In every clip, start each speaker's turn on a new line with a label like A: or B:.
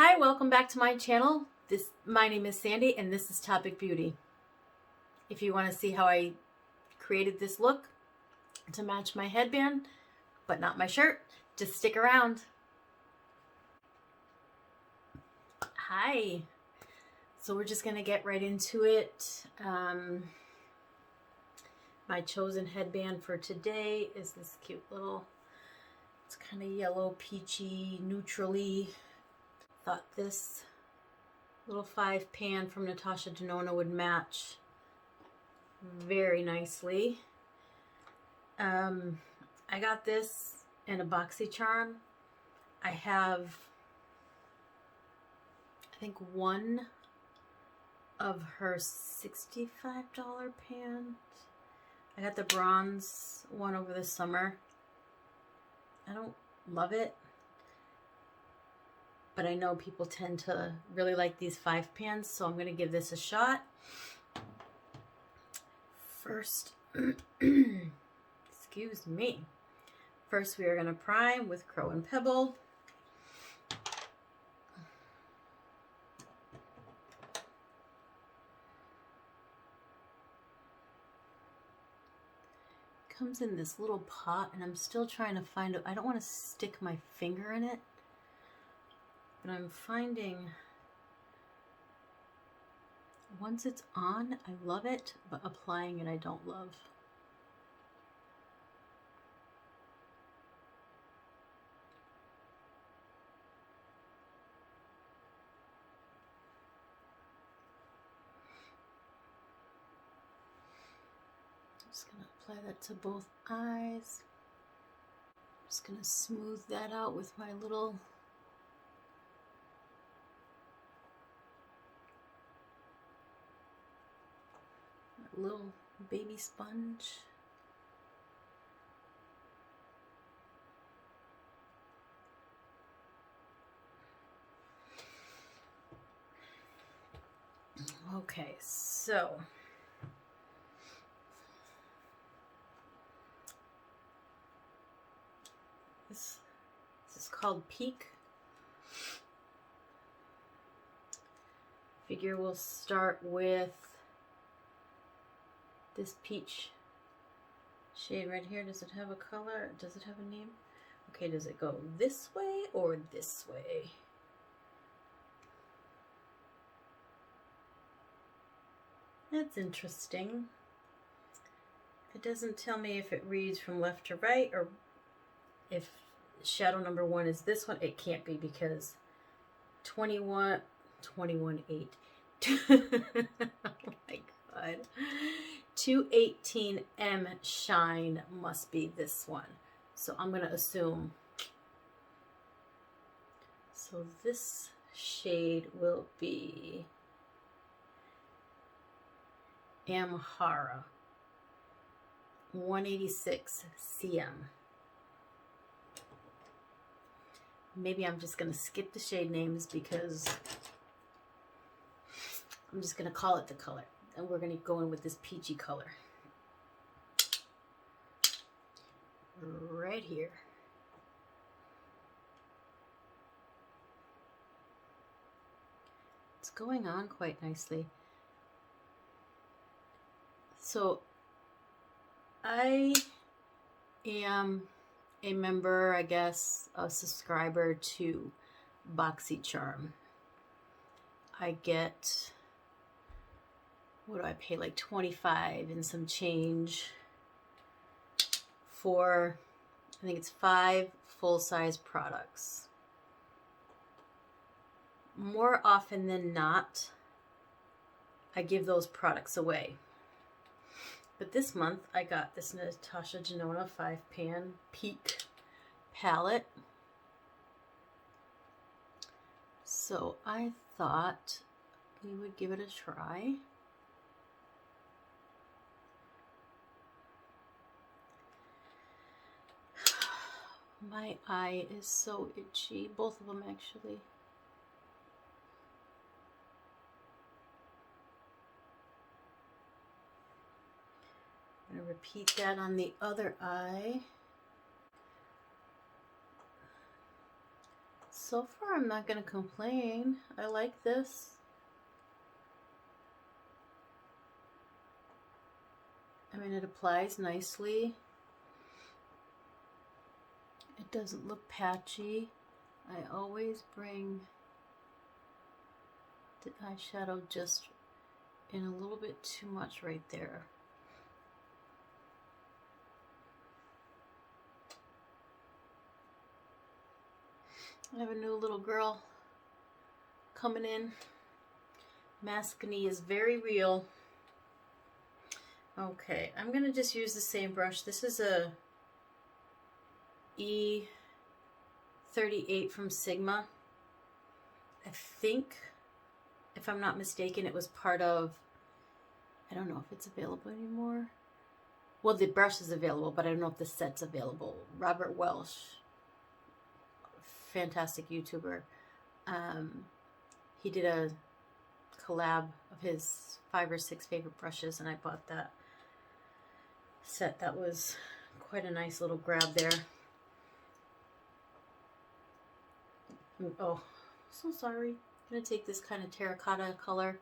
A: Hi, welcome back to my channel. My name is Sandy and this is Topic Beauty. If you want to see how I created this look to match my headband, but not my shirt, just stick around. Hi. So we're just going to get right into it. My chosen headband for today is this cute little, it's kind of yellow, peachy, neutrally. Thought this little 5-pan from Natasha Denona would match very nicely. I got this in a Boxy Charm. I have, I think, one of her $65 pans. I got the bronze one over the summer. I don't love it, but I know people tend to really like these 5-pans, so I'm going to give this a shot. First, excuse me. First, we are going to prime with Crow and Pebble. Comes in this little pot, and I'm still trying to find it. I don't want to stick my finger in it, but I'm finding once it's on, I love it, but applying it I don't love. I'm just going to apply that to both eyes. I'm just going to smooth that out with my little baby sponge. Okay, so this is called Peak. Figure we'll start with this peach shade right here. Does it have a color? Does it have a name? Okay, does it go this way or this way? That's interesting. It doesn't tell me if it reads from left to right or if shadow number 1 is this one. It can't be because 21, 8. Oh my God. 218M Shine must be this one. So I'm going to assume. So this shade will be Amhara 186 CM. Maybe I'm just going to skip the shade names because I'm just going to call it the color. And we're going to go in with this peachy color. Right here. It's going on quite nicely. So I am a member, I guess, a subscriber to Boxy Charm. I get, what do I pay, like 25 and some change for, I think it's 5 full-size products. More often than not, I give those products away. But this month, I got this Natasha Denona 5-pan Peak palette. So I thought we would give it a try. My eye is so itchy, both of them actually. I'm going to repeat that on the other eye. So far, I'm not going to complain. I like this. I mean, it applies nicely. It doesn't look patchy. I always bring the eyeshadow just in a little bit too much right there. I have a new little girl coming in. Maskne is very real. Okay, I'm gonna just use the same brush. This is a E38 from Sigma. I think, if I'm not mistaken, it was part of, I don't know if it's available anymore. Well, the brush is available, but I don't know if the set's available. Robert Welsh, fantastic YouTuber. He did a collab of his 5 or 6 favorite brushes, and I bought that set. That was quite a nice little grab there. Oh, so sorry. I'm going to take this kind of terracotta color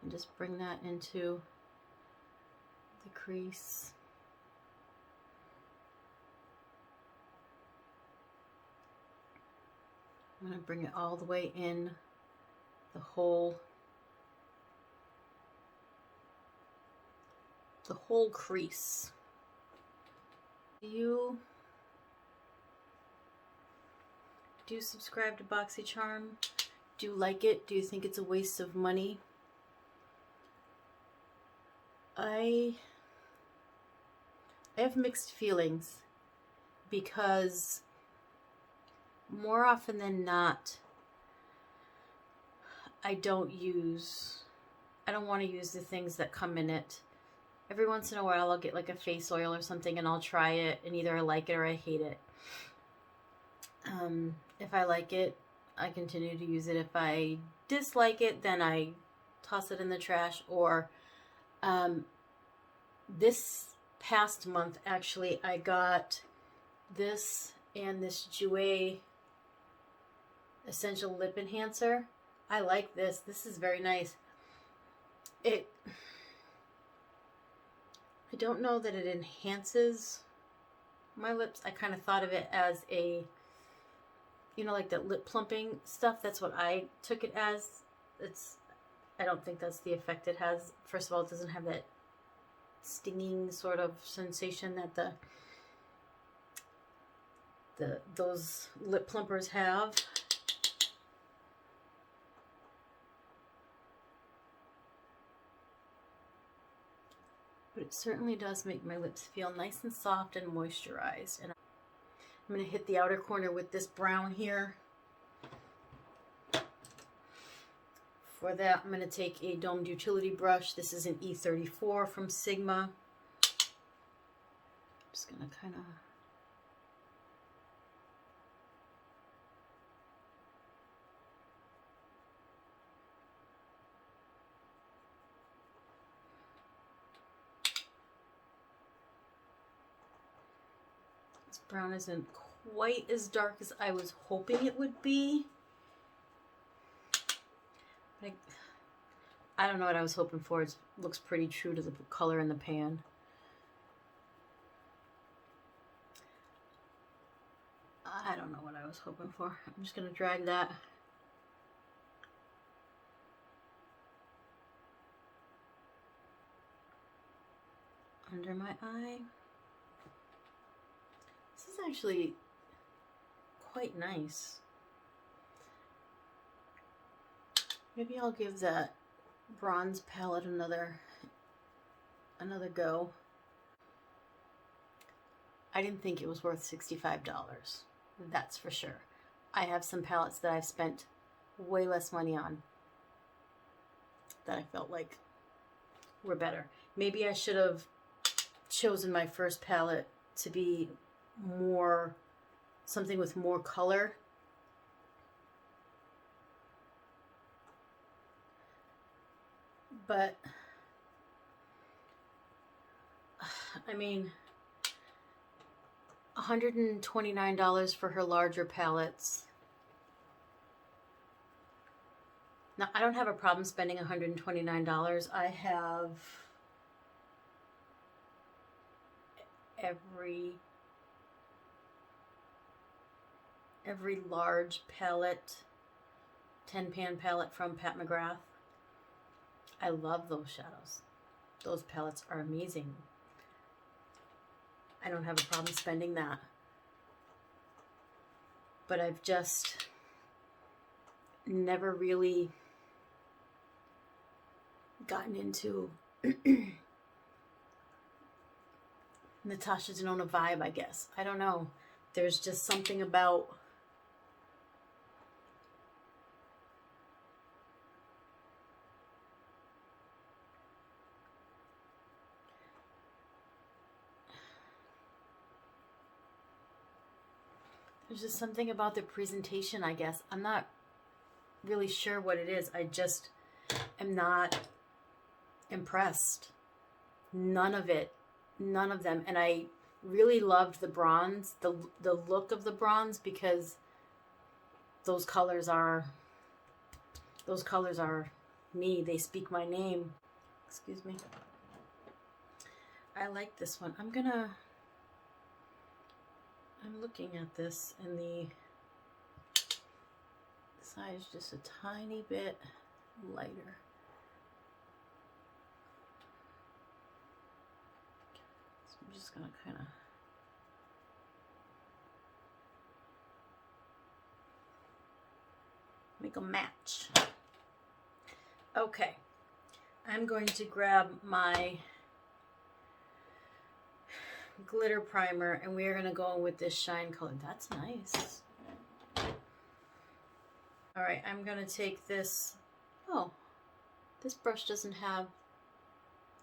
A: and just bring that into the crease. I'm going to bring it all the way in the whole crease. Do you subscribe to BoxyCharm? Do you like it? Do you think it's a waste of money? I have mixed feelings, because more often than not, I don't want to use the things that come in it. Every once in a while I'll get like a face oil or something and I'll try it, and either I like it or I hate it. If I like it, I continue to use it. If I dislike it, then I toss it in the trash. Or this past month, actually, I got this and this Jouer Essential Lip Enhancer. I like this. This is very nice. I don't know that it enhances my lips. I kind of thought of it as a, you know, like that lip plumping stuff. That's what I took it as. I don't think that's the effect it has. First of all, it doesn't have that stinging sort of sensation that those lip plumpers have. But it certainly does make my lips feel nice and soft and moisturized. And I'm going to hit the outer corner with this brown here. For that, I'm going to take a domed utility brush. This is an E34 from Sigma. I'm just going to kind of... This brown isn't quite as dark as I was hoping it would be. I don't know what I was hoping for. It looks pretty true to the color in the pan. I don't know what I was hoping for. I'm just going to drag that under my eye. This is actually quite nice. Maybe I'll give that bronze palette another go. I didn't think it was worth $65. That's for sure. I have some palettes that I've spent way less money on that I felt like were better. Maybe I should have chosen my first palette to be more, something with more color. But, I mean, $129 for her larger palettes. Now, I don't have a problem spending $129. I have every large palette, 10-pan palette from Pat McGrath. I love those shadows. Those palettes are amazing. I don't have a problem spending that. But I've just never really gotten into Natasha Denona vibe, I guess. I don't know. There's just something about the presentation, I guess. I'm not really sure what it is. I just am not impressed. None of it. None of them. And I really loved the bronze, the look of the bronze, because those colors are me. They speak my name. Excuse me. I like this one. I'm looking at this, and the size just a tiny bit lighter. So I'm just gonna kind of make a match. Okay, I'm going to grab my glitter primer, and we are going to go with this shine color. That's nice. All right, I'm going to take this. Oh, this brush doesn't have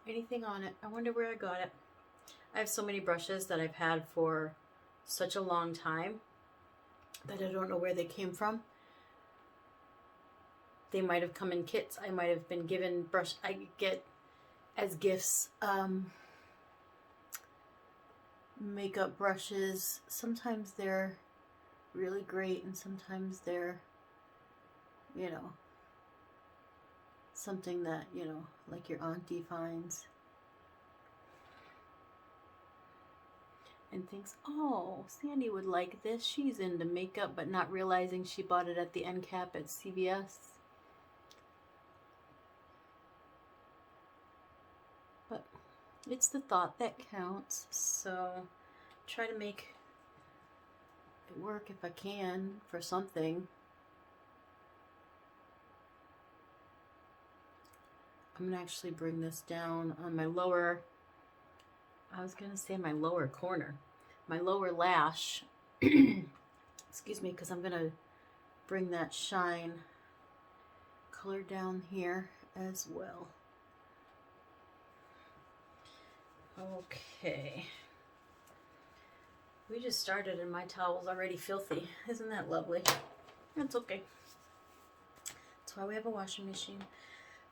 A: anything on it. I wonder where I got it. I have so many brushes that I've had for such a long time that I don't know where they came from. They might have come in kits. I might have been given brush I get as gifts. Makeup brushes. Sometimes they're really great, and sometimes they're, you know, something that, you know, like your auntie finds and thinks, oh, Sandy would like this. She's into makeup, but not realizing she bought it at the end cap at CVS. But it's the thought that counts, so try to make it work if I can for something. I'm gonna actually bring this down on my lower, I was gonna say my lower corner, my lower lash. Excuse me, because I'm gonna bring that shine color down here as well. Okay, we just started and my towel's already filthy. Isn't that lovely? That's okay. That's why we have a washing machine.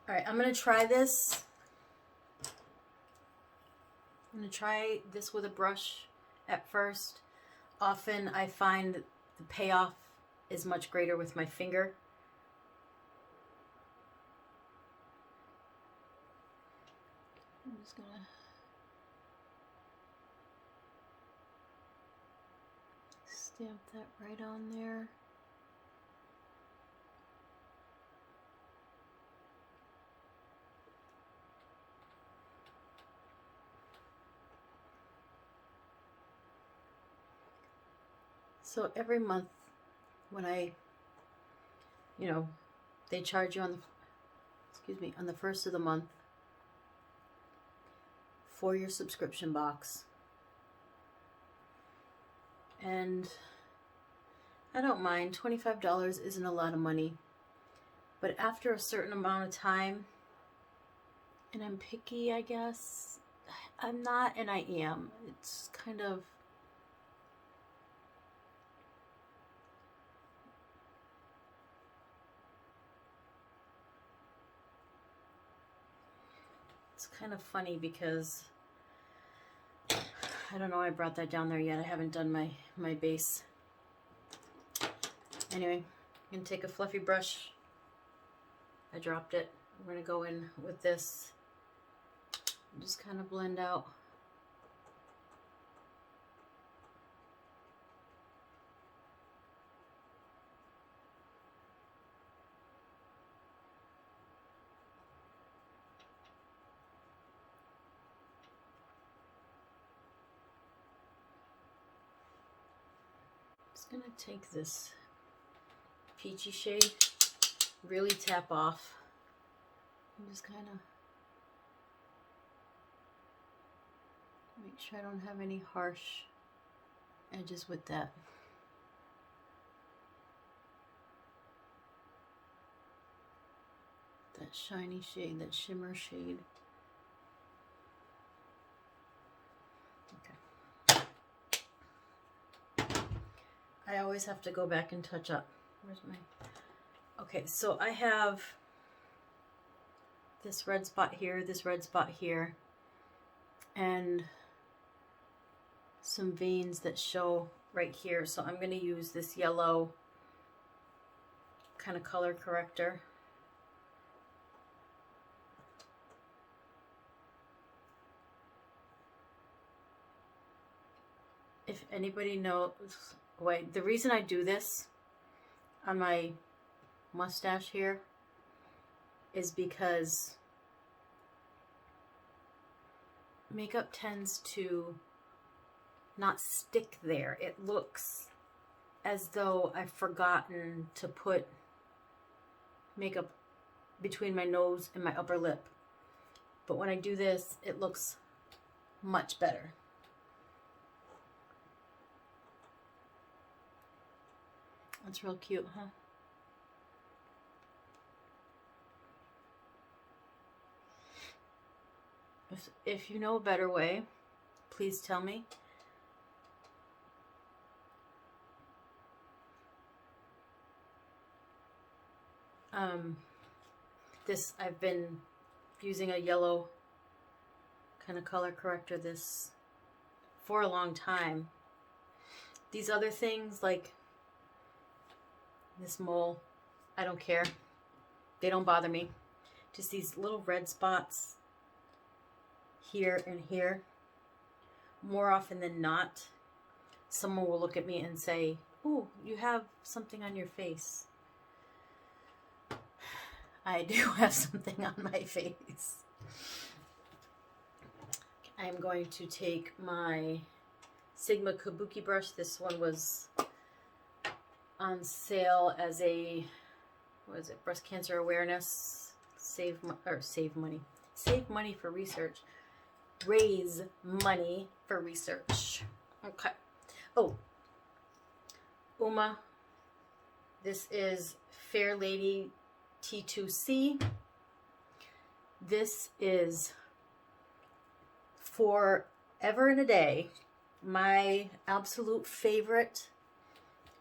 A: All right, I'm gonna try this. I'm gonna try this with a brush at first. Often I find the payoff is much greater with my finger. I'm just gonna stamp that right on there. So every month when I, you know, they charge you on the, excuse me, on the first of the month for your subscription box. And I don't mind, $25 isn't a lot of money, but after a certain amount of time, and I'm picky, I guess, I'm not, and I am, it's kind of, it's kind of funny because, I don't know, I brought that down there yet, I haven't done my base. Anyway, I'm going to take a fluffy brush I dropped it. We're going to go in with this and just kind of blend out. I'm going to take this peachy shade, really tap off, and just kind of make sure I don't have any harsh edges with that. That shiny shade, that shimmer shade. I always have to go back and touch up. Where's my... Okay, so I have this red spot here, this red spot here, and some veins that show right here. So I'm going to use this yellow kind of color corrector. If anybody knows... Wait, the reason I do this on my mustache here is because makeup tends to not stick there. It looks as though I've forgotten to put makeup between my nose and my upper lip. But when I do this, it looks much better. That's real cute, huh? If you know a better way, please tell me. This, I've been using a yellow kind of color corrector this for a long time. These other things like this mole, I don't care. They don't bother me. Just these little red spots here and here. More often than not, someone will look at me and say, "Oh, you have something on your face." I do have something on my face. I'm going to take my Sigma Kabuki brush. This one was on sale as a, what is it, breast cancer awareness, save money for research, raise money for research. Okay. Oh, Uma, this is Fair Lady T2C. This is forever and a day my absolute favorite.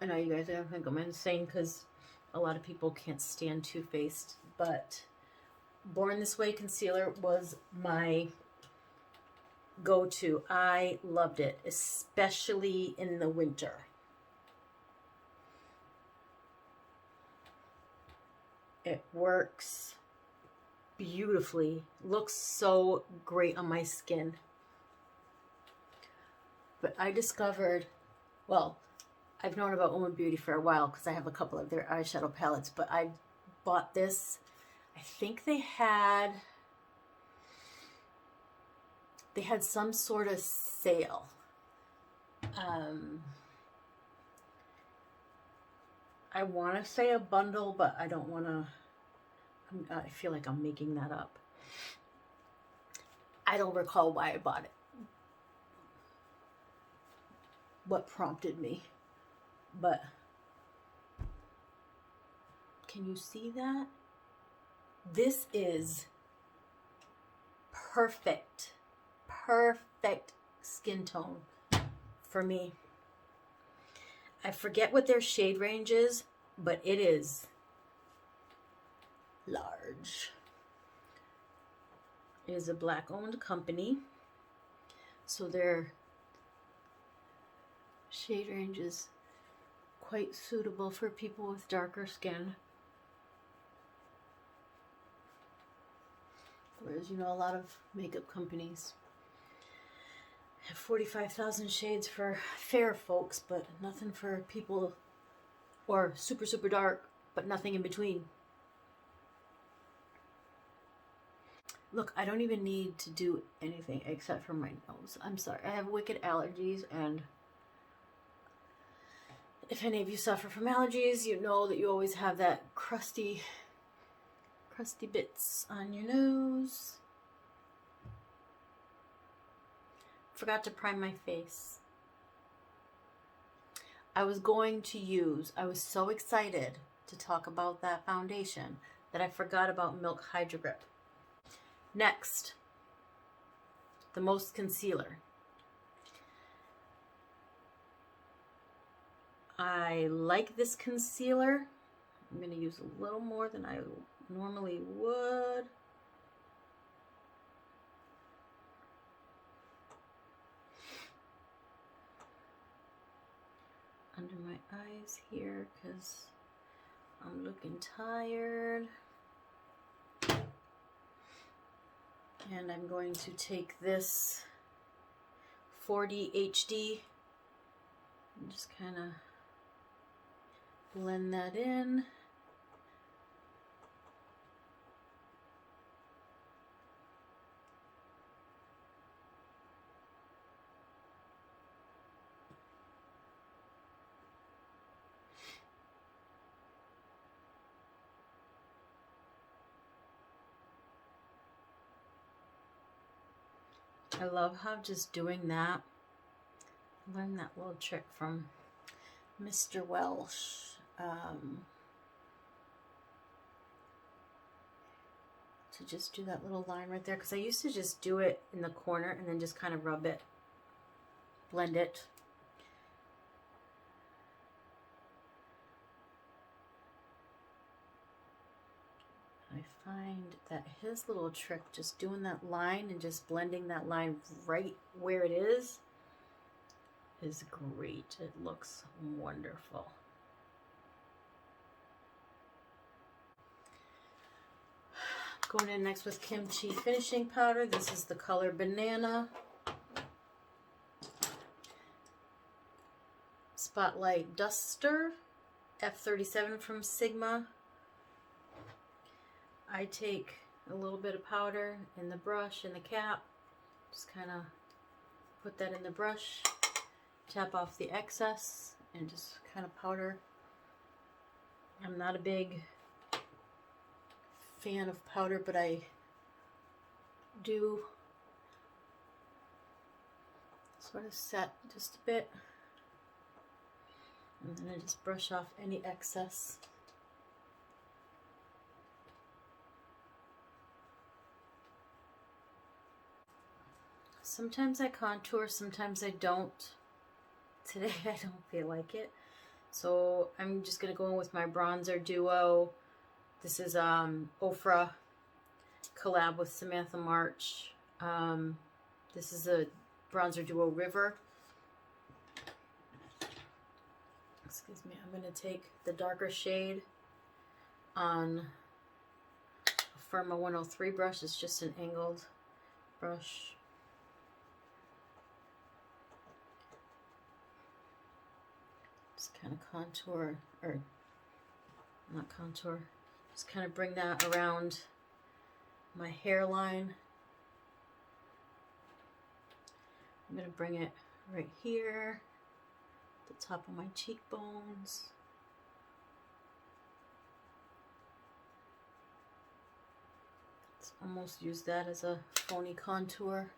A: I know you guys are going to think I'm insane because a lot of people can't stand Too Faced, but Born This Way concealer was my go-to. I loved it, especially in the winter. It works beautifully, looks so great on my skin. But I discovered, well, I've known about Uma Beauty for a while because I have a couple of their eyeshadow palettes, but I bought this. I think they had some sort of sale. I want to say a bundle, but I don't want to, I feel like I'm making that up. I don't recall why I bought it. What prompted me. But can you see that? This is perfect skin tone for me. I forget what their shade range is, but it is large. It is a black-owned company, so their shade range is quite suitable for people with darker skin. Whereas, you know, a lot of makeup companies have 45,000 shades for fair folks, but nothing for people, or super, super dark, but nothing in between. Look, I don't even need to do anything except for my nose. I'm sorry. I have wicked allergies, and if any of you suffer from allergies, you know that you always have that crusty bits on your nose. Forgot to prime my face. I was so excited to talk about that foundation that I forgot about Milk Hydro Grip. Next, the most concealer. I like this concealer. I'm going to use a little more than I normally would. Under my eyes here because I'm looking tired. And I'm going to take this 4D HD and just kind of blend that in. I love how just doing that, I learned that little trick from Mr. Welsh. To just do that little line right there, because I used to just do it in the corner and then just kind of rub it, blend it. I find that his little trick, just doing that line and just blending that line right where it is great. It looks wonderful. Going in next with Kimchi finishing powder. This is the color Banana. Spotlight Duster, F37 from Sigma. I take a little bit of powder in the brush, in the cap, just kind of put that in the brush, tap off the excess, and just kind of powder. I'm not a big fan of powder, but I do sort of set just a bit, and then I just brush off any excess. Sometimes I contour, sometimes I don't. Today I don't feel like it. So I'm just going to go in with my bronzer duo. This is Ofra collab with Samantha March. This is a bronzer duo River. Excuse me. I'm going to take the darker shade on a Firma 103 brush. It's just an angled brush. Just kind of contour, or not contour, just kind of bring that around my hairline. I'm going to bring it right here, the top of my cheekbones. Let's almost use that as a phony contour.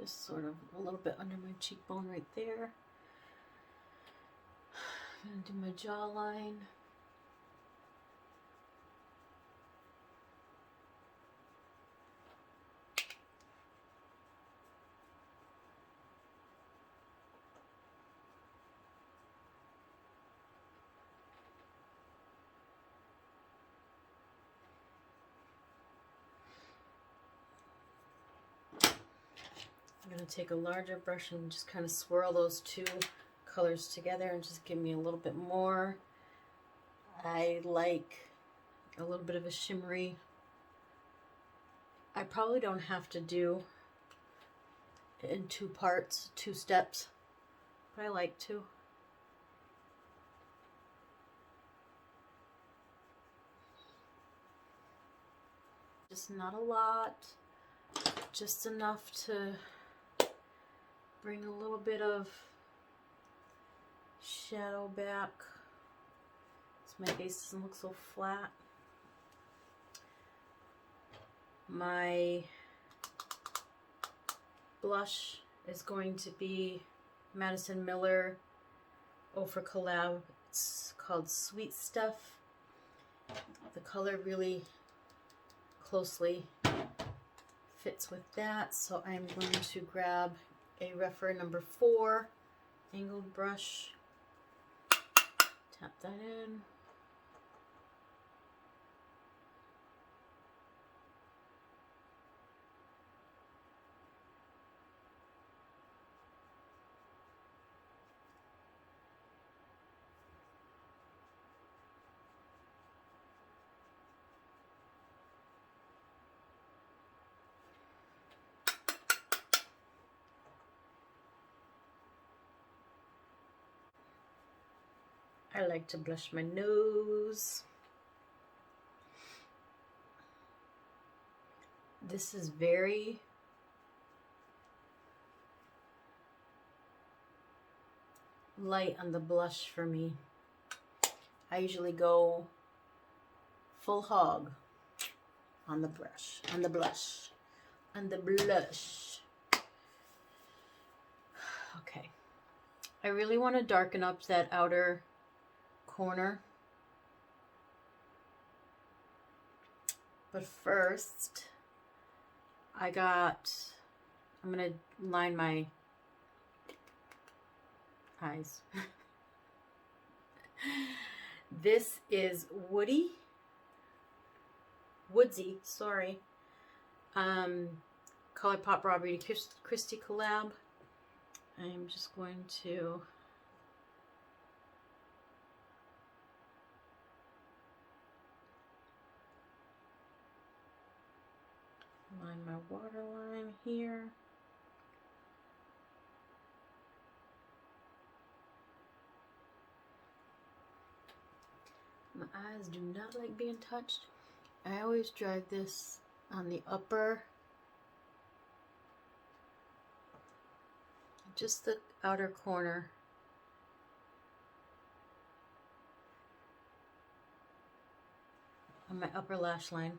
A: Just sort of a little bit under my cheekbone right there. I'm going to do my jawline. I'm going to take a larger brush and just kind of swirl those two colors together and just give me a little bit more. I like a little bit of a shimmery. I probably don't have to do it in 2 parts, 2 steps, but I like to. Just not a lot, just enough to bring a little bit of shadow back so my face doesn't look so flat. My blush is going to be Madison Miller for collab. It's called Sweet Stuff. The color really closely fits with that, so I'm going to grab a rougher number 4 angled brush, tap that in. I like to blush my nose. This is very light on the blush for me. I usually go full hog on the brush, on the blush, on the blush. Okay. I really want to darken up that outer corner. But first, I'm going to line my eyes. This is Woodsy, sorry. ColourPop Robert Christie collab. I'm just going to line my waterline here. My eyes do not like being touched. I always drag this on the upper, just the outer corner. On my upper lash line.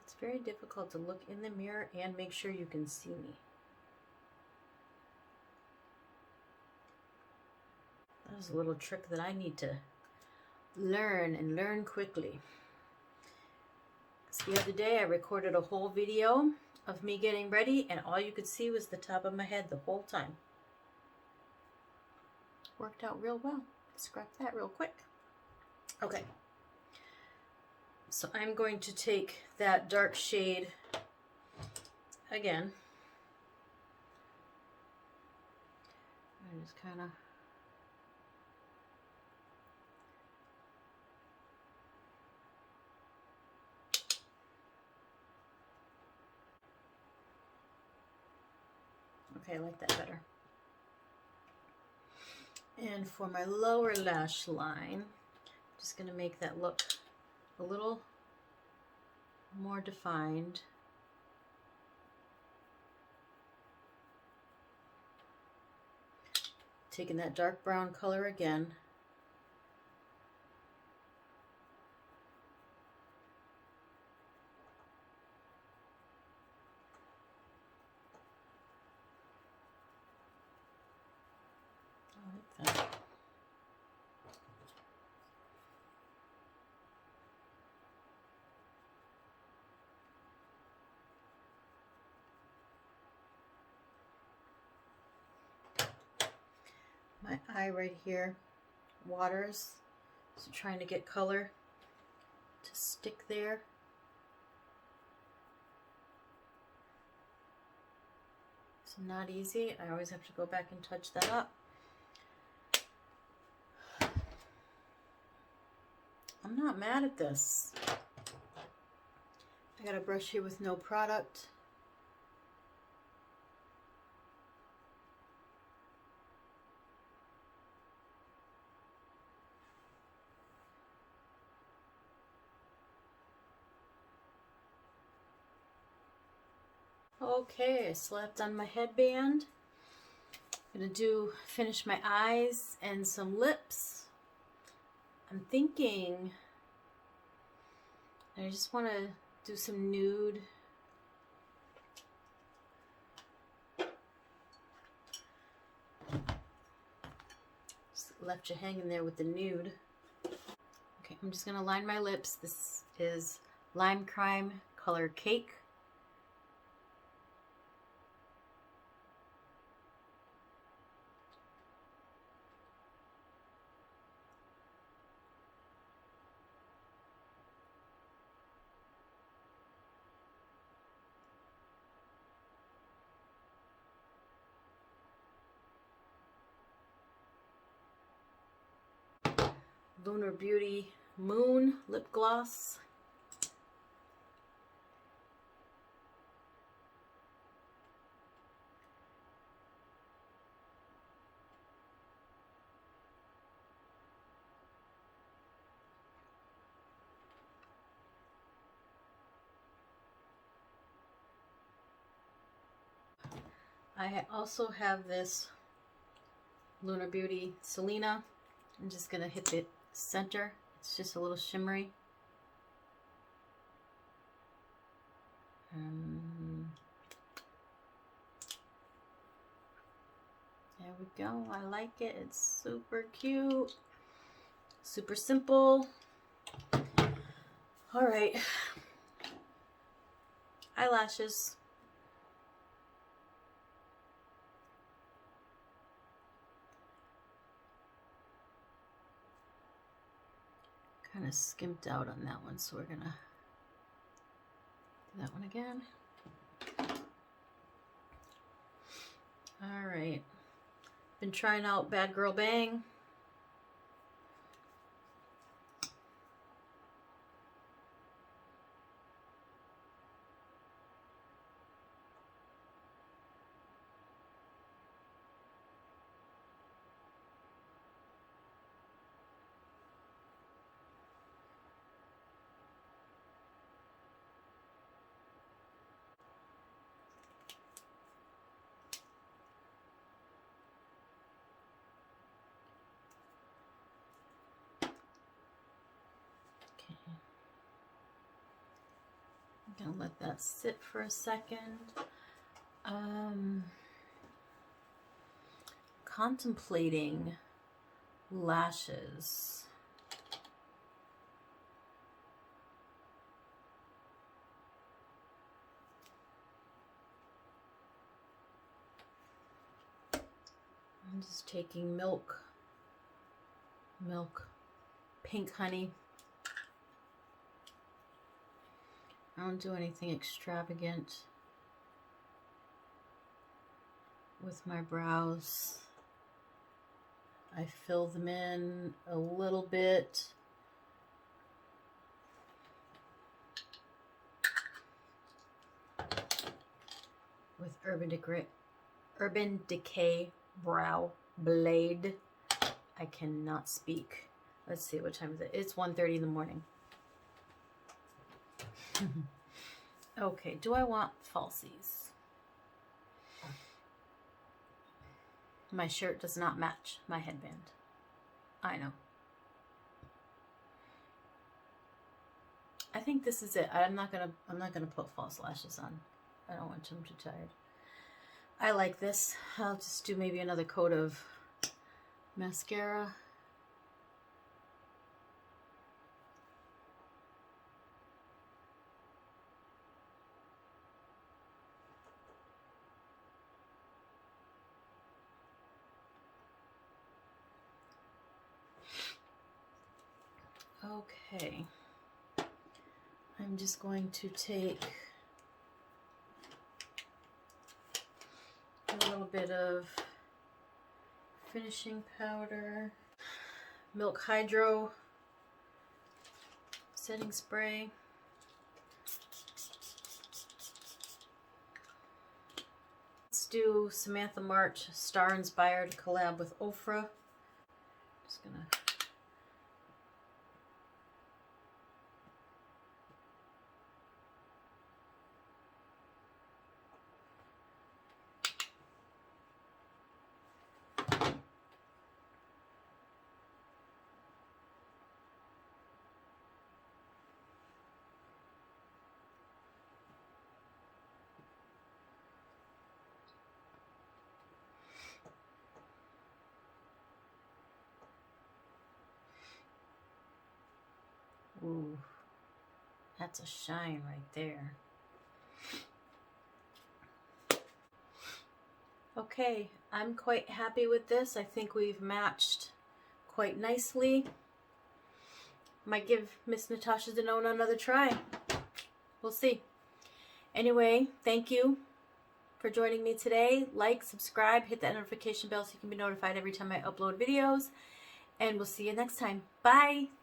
A: It's very difficult to look in the mirror and make sure you can see me. That was a little trick that I need to learn, and learn quickly. So the other day I recorded a whole video of me getting ready, and all you could see was the top of my head the whole time. Worked out real well. Scrap that real quick. Okay. So I'm going to take that dark shade again. I just kind of okay, I like that better. And for my lower lash line, I'm just going to make that look a little more defined. Taking that dark brown color again. I like that. My eye right here waters, so trying to get color to stick there. It's not easy. I always have to go back and touch that up. I'm not mad at this. I got a brush here with no product. Okay, I slapped on my headband. I'm gonna finish my eyes and some lips. I'm thinking I just want to do some nude. Just left you hanging there with the nude. Okay, I'm just gonna line my lips. This is Lime Crime Color Cake. Lunar Beauty Moon Lip Gloss. I also have this Lunar Beauty Selena. I'm just going to hit the center. It's just a little shimmery. There we go. I like it. It's super cute. Super simple. All right. Eyelashes. Kind of skimped out on that one, so we're gonna do that one again. All right. Been trying out Bad Girl Bang. I'm gonna let that sit for a second. Contemplating lashes. I'm just taking milk, pink honey. I don't do anything extravagant with my brows. I fill them in a little bit. With Urban Decay Brow Blade. I cannot speak. Let's see, what time is it? It's 1:30 in the morning. Okay, do I want falsies? My shirt does not match my headband. I know. I think this is it. I'm not gonna put false lashes on. I don't want them too tired. I like this. I'll just do maybe another coat of mascara. Okay, I'm just going to take A little bit of finishing powder, Milk Hydro setting spray. Let's do Samantha March Star Inspired collab with Ofra. Just gonna ooh, that's a shine right there. Okay, I'm quite happy with this. I think we've matched quite nicely. Might give Miss Natasha Denona another try. We'll see. Anyway, thank you for joining me today. Like, subscribe, hit that notification bell so you can be notified every time I upload videos. And we'll see you next time. Bye!